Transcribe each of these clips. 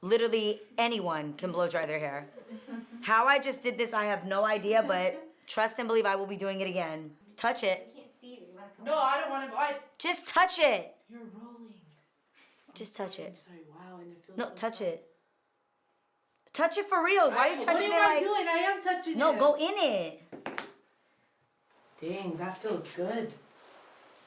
Literally anyone can blow dry their hair. How I just did this, I have no idea, but trust and believe I will be doing it again. Touch it. I can't see you. No, I don't want to. Just touch it. You're rolling. Just touch it. I'm sorry. Wow, and it feels. No, so touch soft. it. Touch it for real. Why are you touching it What am I like... doing? I am touching it. No, go in it. Dang, that feels good.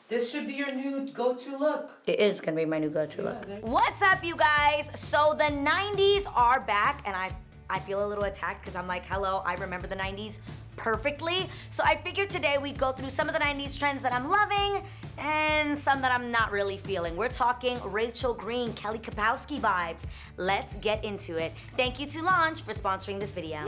This should be your new go-to look. It is gonna be my new go-to look. there- What's up, you guys? So the 90s are back, and I feel a little attacked because I'm like, hello, I remember the 90s perfectly. So I figured today we'd go through some of the 90s trends that I'm loving and some that I'm not really feeling. We're talking Rachel Green, Kelly Kapowski vibes. Let's get into it. Thank you to Lange for sponsoring this video.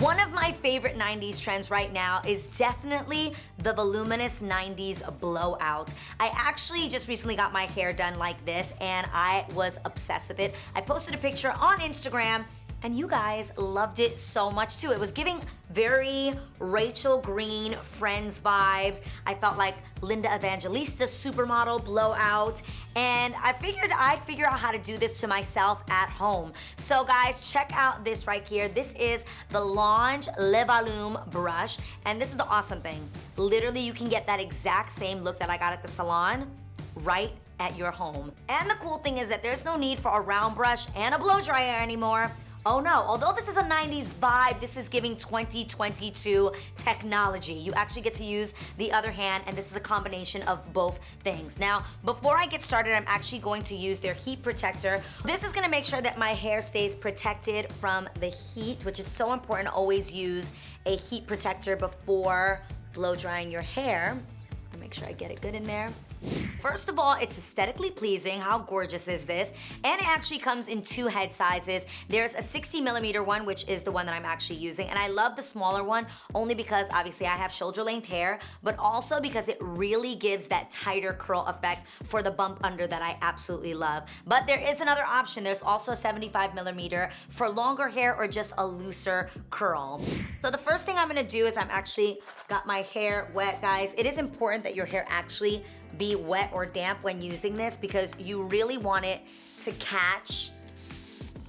One of my favorite 90s trends right now is definitely the voluminous 90s blowout. I actually just recently got my hair done like this and I was obsessed with it. I posted a picture on Instagram and you guys loved it so much too. It was giving very Rachel Green Friends vibes. I felt like Linda Evangelista supermodel blowout. And I figured I'd figure out how to do this to myself at home. So guys, check out this right here. This is the Lange Le Volume brush. And this is the awesome thing. Literally, you can get that exact same look that I got at the salon right at your home. And the cool thing is that there's no need for a round brush and a blow dryer anymore. Oh no, although this is a 90s vibe, this is giving 2022 technology. You actually get to use the other hand, and this is a combination of both things. Now, before I get started, I'm actually going to use their heat protector. This is gonna make sure that my hair stays protected from the heat, which is so important to always use a heat protector before blow drying your hair. Make sure I get it good in there. First of all, it's aesthetically pleasing. How gorgeous is this? And it actually comes in two head sizes. There's a 60mm one, which is the one that I'm actually using. And I love the smaller one only because obviously I have shoulder length hair, but also because it really gives that tighter curl effect for the bump under that I absolutely love. But there is another option. There's also a 75mm for longer hair or just a looser curl. So the first thing I'm gonna do is I'm actually got my hair wet, guys. It is important that your hair actually be wet or damp when using this because you really want it to catch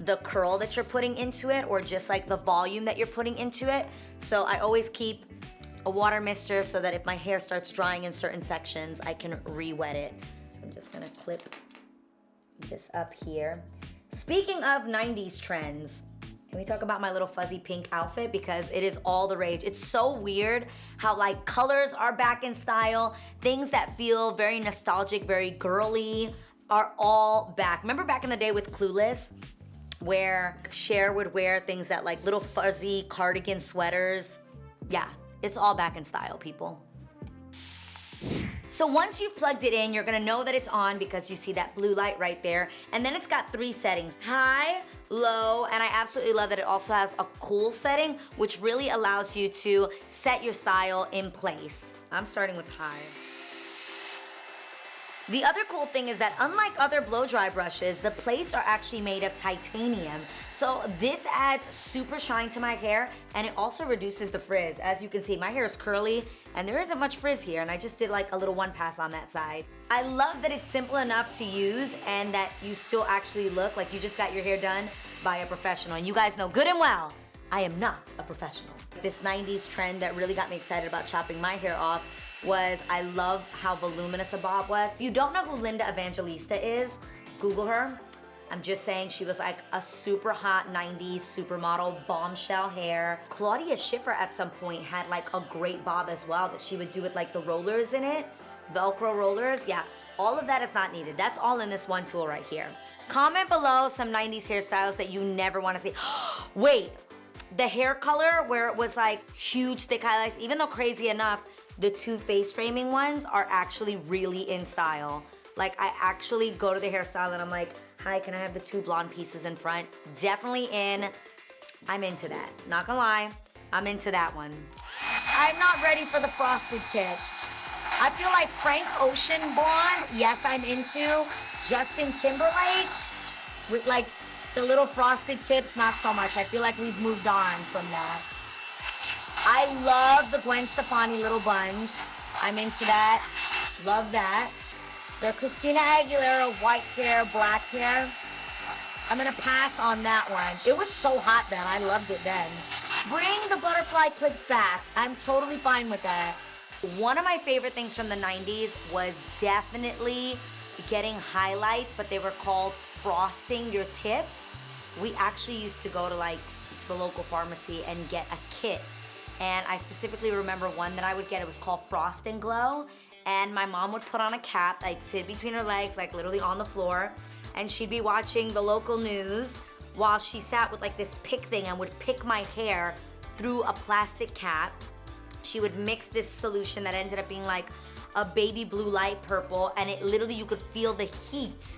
the curl that you're putting into it or just like the volume that you're putting into it. So I always keep a water mister so that if my hair starts drying in certain sections, I can re-wet it. So I'm just gonna clip this up here. Speaking of 90s trends, can we talk about my little fuzzy pink outfit? Because it is all the rage. It's so weird how like colors are back in style. Things that feel very nostalgic, very girly are all back. Remember back in the day with Clueless? Where Cher would wear things that like little fuzzy cardigan sweaters. Yeah, it's all back in style, people. So once you've plugged it in, you're gonna know that it's on because you see that blue light right there. And then it's got 3 settings, high, low, and I absolutely love that it also has a cool setting, which really allows you to set your style in place. I'm starting with high. The other cool thing is that unlike other blow dry brushes, the plates are actually made of titanium. So this adds super shine to my hair and it also reduces the frizz. As you can see, my hair is curly and there isn't much frizz here and I just did like a little one pass on that side. I love that it's simple enough to use and that you still actually look like you just got your hair done by a professional. And you guys know good and well, I am not a professional. This 90s trend that really got me excited about chopping my hair off was I love how voluminous a bob was. If you don't know who Linda Evangelista is, Google her. I'm just saying she was like a super hot 90s supermodel, bombshell hair. Claudia Schiffer at some point had like a great bob as well that she would do with like the rollers in it, Velcro rollers, yeah. All of that is not needed. That's all in this one tool right here. Comment below some 90s hairstyles that you never wanna see. Wait, the hair color where it was like huge thick highlights, even though crazy enough, the 2 face framing ones are actually really in style. Like I actually go to the hairstyle and I'm like, hi, can I have the 2 blonde pieces in front? Definitely in, I'm into that. Not gonna lie, I'm into that one. I'm not ready for the frosted tips. I feel like Frank Ocean blonde, yes, I'm into. Justin Timberlake with like the little frosted tips, not so much. I feel like we've moved on from that. I love the Gwen Stefani little buns. I'm into that. Love that. The Christina Aguilera white hair, black hair. I'm gonna pass on that one. It was so hot then, I loved it then. Bring the butterfly clips back. I'm totally fine with that. One of my favorite things from the 90s was definitely getting highlights, but they were called frosting your tips. We actually used to go to like the local pharmacy and get a kit. And I specifically remember one that I would get, it was called Frost and Glow. And my mom would put on a cap, I'd sit between her legs, like literally on the floor, and she'd be watching the local news while she sat with like this pick thing and would pick my hair through a plastic cap. She would mix this solution that ended up being like a baby blue light purple, and it literally, you could feel the heat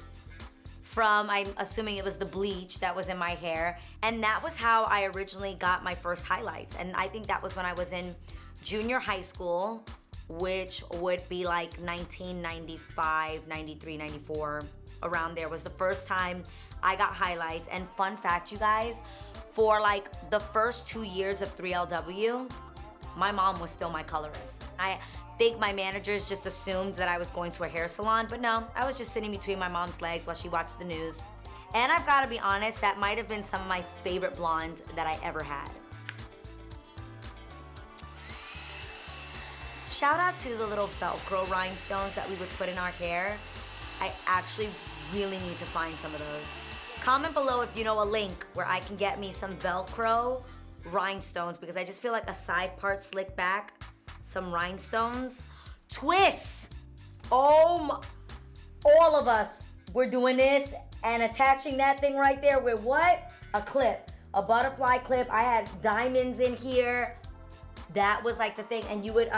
from, I'm assuming it was the bleach that was in my hair. And that was how I originally got my first highlights. And I think that was when I was in junior high school, which would be like 1995, 93, 94, around there was the first time I got highlights. And fun fact, you guys, for like the first 2 years of 3LW, my mom was still my colorist. I think my managers just assumed that I was going to a hair salon, but no, I was just sitting between my mom's legs while she watched the news. And I've gotta be honest, that might have been some of my favorite blonde that I ever had. Shout out to the little Velcro rhinestones that we would put in our hair. I actually really need to find some of those. Comment below if you know a link where I can get me some Velcro rhinestones, because I just feel like a side part slick back, some rhinestones. Twists! Oh my, all of us were doing this and attaching that thing right there with what? A clip, a butterfly clip. I had diamonds in here. That was like the thing, and you would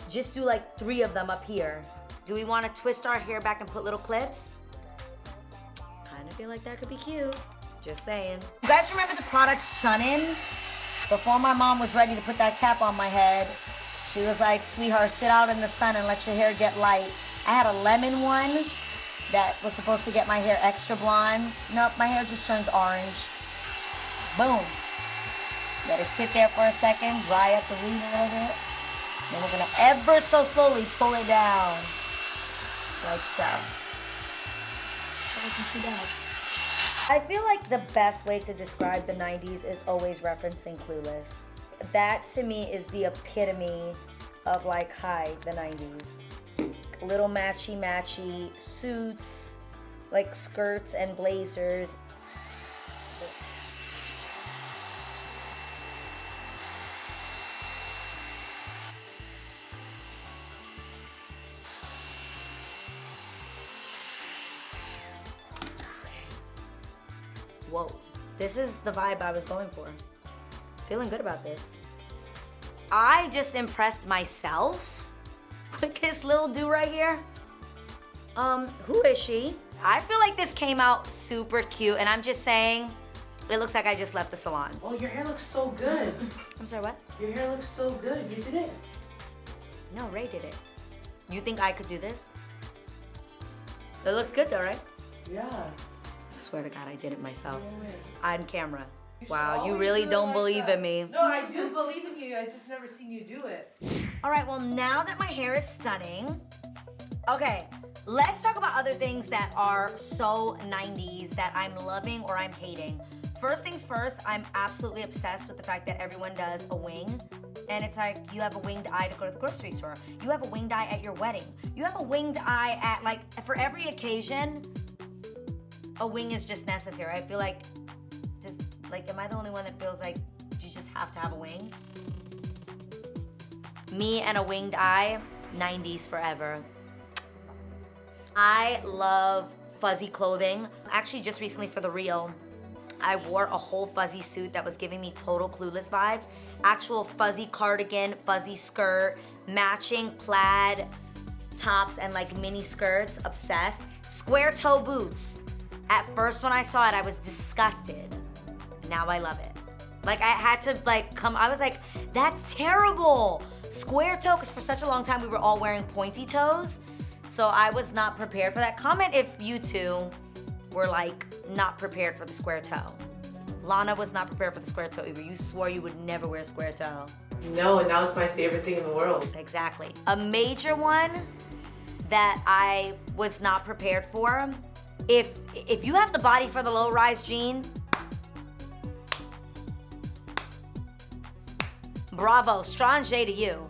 just do like 3 of them up here. Do we want to twist our hair back and put little clips? Kind of feel like that could be cute. Just saying. You guys remember the product Sun-In? Before my mom was ready to put that cap on my head, she was like, sweetheart, sit out in the sun and let your hair get light. I had a lemon one that was supposed to get my hair extra blonde. Nope, my hair just turned orange. Boom. Let it sit there for a second, dry up the root a little bit. Then we're gonna ever so slowly pull it down. Like so. That wasn't too bad. I feel like the best way to describe the 90s is always referencing Clueless. That to me is the epitome of like, hi, the 90s. Little matchy suits, like skirts and blazers. Whoa, this is the vibe I was going for. Feeling good about this. I just impressed myself with this little do right here. Who is she? I feel like this came out super cute, and I'm just saying, it looks like I just left the salon. Oh, your hair looks so good. I'm sorry, what? Your hair looks so good. You did it. No, Ray did it. You think I could do this? It looks good though, right? Yeah. I swear to God, I did it myself. No way. On camera. You Wow, should you always really do it don't like believe that. in me. No, I do believe in you. I just never seen you do it. All right, well, now that my hair is stunning, okay, let's talk about other things that are so 90s that I'm loving or I'm hating. First things first, I'm absolutely obsessed with the fact that everyone does a wing. And it's like, you have a winged eye to go to the grocery store. You have a winged eye at your wedding. You have a winged eye at, like, for every occasion, a wing is just necessary. I feel like, just, like, am I the only one that feels like you just have to have a wing? Me and a winged eye, 90s forever. I love fuzzy clothing. Actually, just recently for the reel, I wore a whole fuzzy suit that was giving me total Clueless vibes. Actual fuzzy cardigan, fuzzy skirt, matching plaid tops and like mini skirts, obsessed. Square toe boots. At first when I saw it, I was disgusted. Now I love it. Like I had to like I was like, that's terrible. Square toe, because for such a long time we were all wearing pointy toes. So I was not prepared for that. Comment if you two were like not prepared for the square toe. Lana was not prepared for the square toe either. You swore you would never wear a square toe. No, and now it's my favorite thing in the world. Exactly. A major one that I was not prepared for. If you have the body for the low-rise jean, bravo, strange to you.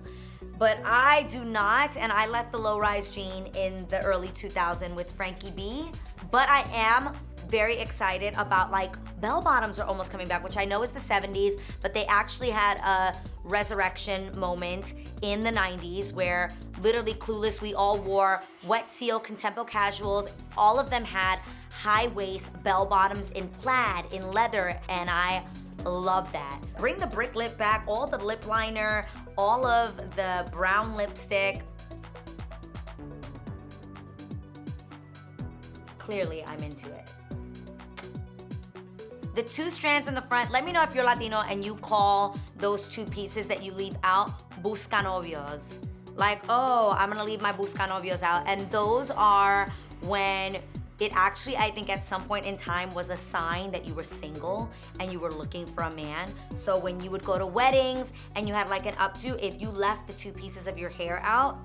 But I do not, and I left the low-rise jean in the early 2000s with Frankie B. But I am very excited about, like, bell bottoms are almost coming back, which I know is the 70s, but they actually had a resurrection moment in the 90s where literally clueless, we all wore wet seal, contempo casuals. All of them had high waist bell bottoms in plaid, in leather, and I love that. Bring the brick lip back, all the lip liner, all of the brown lipstick. Clearly, I'm into it. The 2 strands in the front, let me know if you're Latino and you call those 2 pieces that you leave out buscanovios. Like, oh, I'm gonna leave my buscanovios out. And those are when it actually, I think at some point in time, was a sign that you were single and you were looking for a man. So when you would go to weddings and you had like an updo, if you left the 2 pieces of your hair out,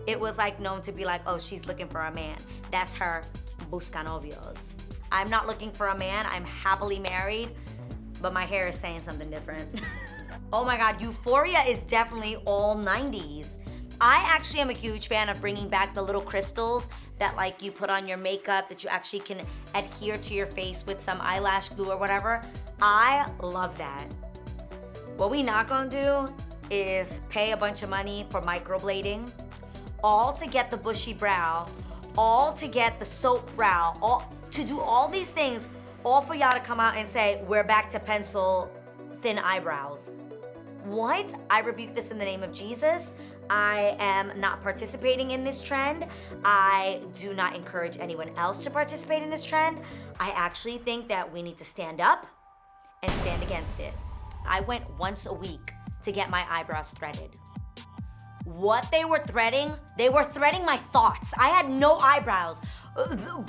it was like known to be like, oh, she's looking for a man. That's her buscanovios. I'm not looking for a man, I'm happily married, but my hair is saying something different. Oh my God, Euphoria is definitely all 90s. I actually am a huge fan of bringing back the little crystals that like you put on your makeup that you actually can adhere to your face with some eyelash glue or whatever. I love that. What we not gonna do is pay a bunch of money for microblading, all to get the bushy brow, all to get the soap brow, all to do all these things, all for y'all to come out and say, we're back to pencil thin eyebrows. What? I rebuke this in the name of Jesus. I am not participating in this trend. I do not encourage anyone else to participate in this trend. I actually think that we need to stand up and stand against it. I went once a week to get my eyebrows threaded. What they were threading my thoughts. I had no eyebrows.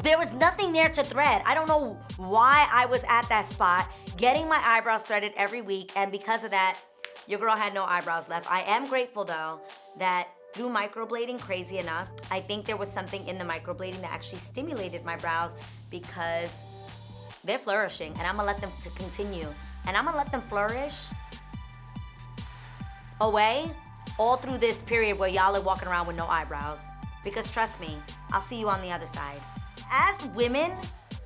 There was nothing there to thread. I don't know why I was at that spot getting my eyebrows threaded every week, and because of that, your girl had no eyebrows left. I am grateful though that through microblading, crazy enough, I think there was something in the microblading that actually stimulated my brows because they're flourishing, and I'm gonna let them to continue. And I'm gonna let them flourish away all through this period where y'all are walking around with no eyebrows. Because trust me, I'll see you on the other side. As women,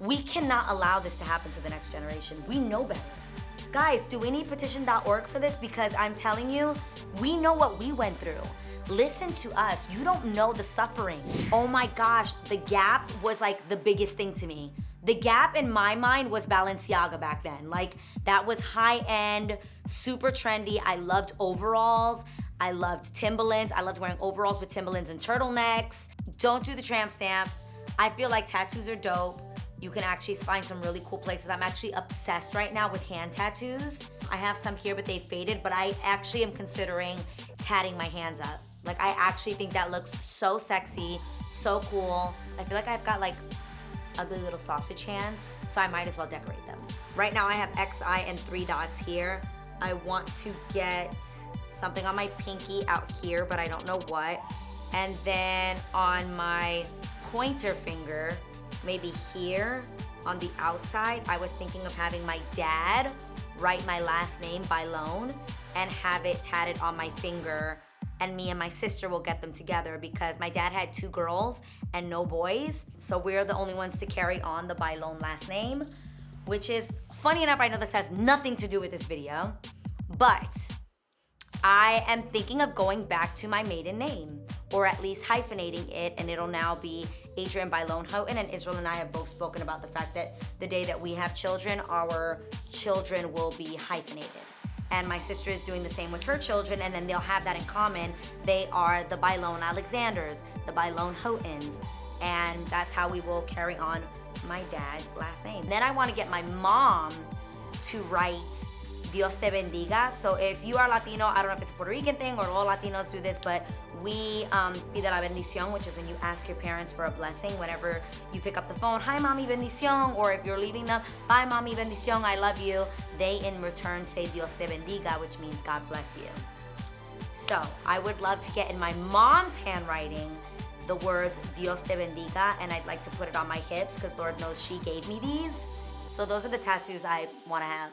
we cannot allow this to happen to the next generation. We know better. Guys, do we need petition.org for this? Because I'm telling you, we know what we went through. Listen to us. You don't know the suffering. Oh my gosh, the Gap was like the biggest thing to me. The Gap in my mind was Balenciaga back then. Like, that was high-end, super trendy. I loved overalls. I loved Timberlands. I loved wearing overalls with Timberlands and turtlenecks. Don't do the tramp stamp. I feel like tattoos are dope. You can actually find some really cool places. I'm actually obsessed right now with hand tattoos. I have some here, but they faded, but I actually am considering tatting my hands up. Like, I actually think that looks so sexy, so cool. I feel like I've got like ugly little sausage hands, so I might as well decorate them. Right now I have XI and 3 dots here. I want to get something on my pinky out here, but I don't know what. And then on my pointer finger, maybe here on the outside, I was thinking of having my dad write my last name, Bailon, and have it tatted on my finger, and me and my sister will get them together because my dad had 2 girls and no boys, so we're the only ones to carry on the Bailon last name, which is, funny enough, I know this has nothing to do with this video, but I am thinking of going back to my maiden name, or at least hyphenating it, and it'll now be Adrienne Bailon Houghton. And Israel and I have both spoken about the fact that the day that we have children, our children will be hyphenated. And my sister is doing the same with her children, and then they'll have that in common. They are the Bailon Alexanders, the Bailon Houghtons, and that's how we will carry on my dad's last name. Then I want to get my mom to write Dios te bendiga. So if you are Latino, I don't know if it's a Puerto Rican thing or all Latinos do this, but we pide la bendición, which is when you ask your parents for a blessing whenever you pick up the phone. Hi, mommy, bendición. Or if you're leaving them, bye, mommy, bendición, I love you. They in return say Dios te bendiga, which means God bless you. So I would love to get in my mom's handwriting the words Dios te bendiga, and I'd like to put it on my hips because Lord knows she gave me these. So those are the tattoos I want to have,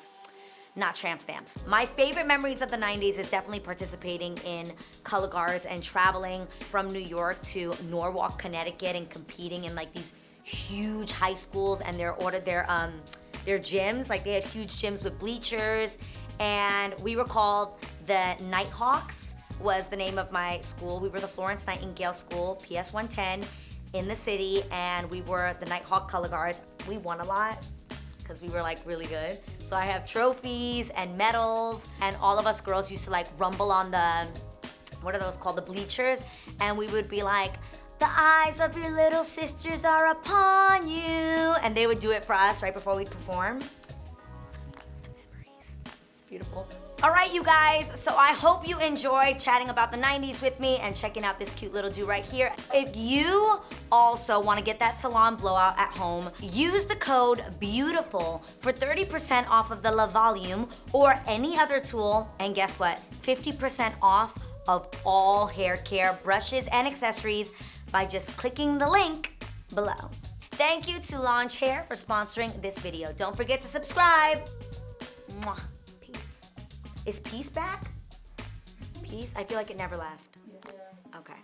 not tramp stamps. My favorite memories of the 90s is definitely participating in color guards and traveling from New York to Norwalk, Connecticut, and competing in like these huge high schools and their gyms. Like they had huge gyms with bleachers, and we were called the Nighthawks was the name of my school. We were the Florence Nightingale School, PS 110, in the city, and we were the Nighthawk color guards. We won a lot because we were like really good. So I have trophies and medals, and all of us girls used to like rumble on the, what are those called, the bleachers, and we would be like, the eyes of your little sisters are upon you, and they would do it for us right before we'd perform. The memories, it's beautiful. All right, you guys, so I hope you enjoyed chatting about the 90s with me and checking out this cute little do right here. If you also want to get that salon blowout at home, use the code BEAUTIFUL for 30% off of the La Volume or any other tool, and guess what? 50% off of all hair care, brushes, and accessories by just clicking the link below. Thank you to Lange Hair for sponsoring this video. Don't forget to subscribe. Mwah. Is peace back? Peace? I feel like it never left. Yeah. Okay.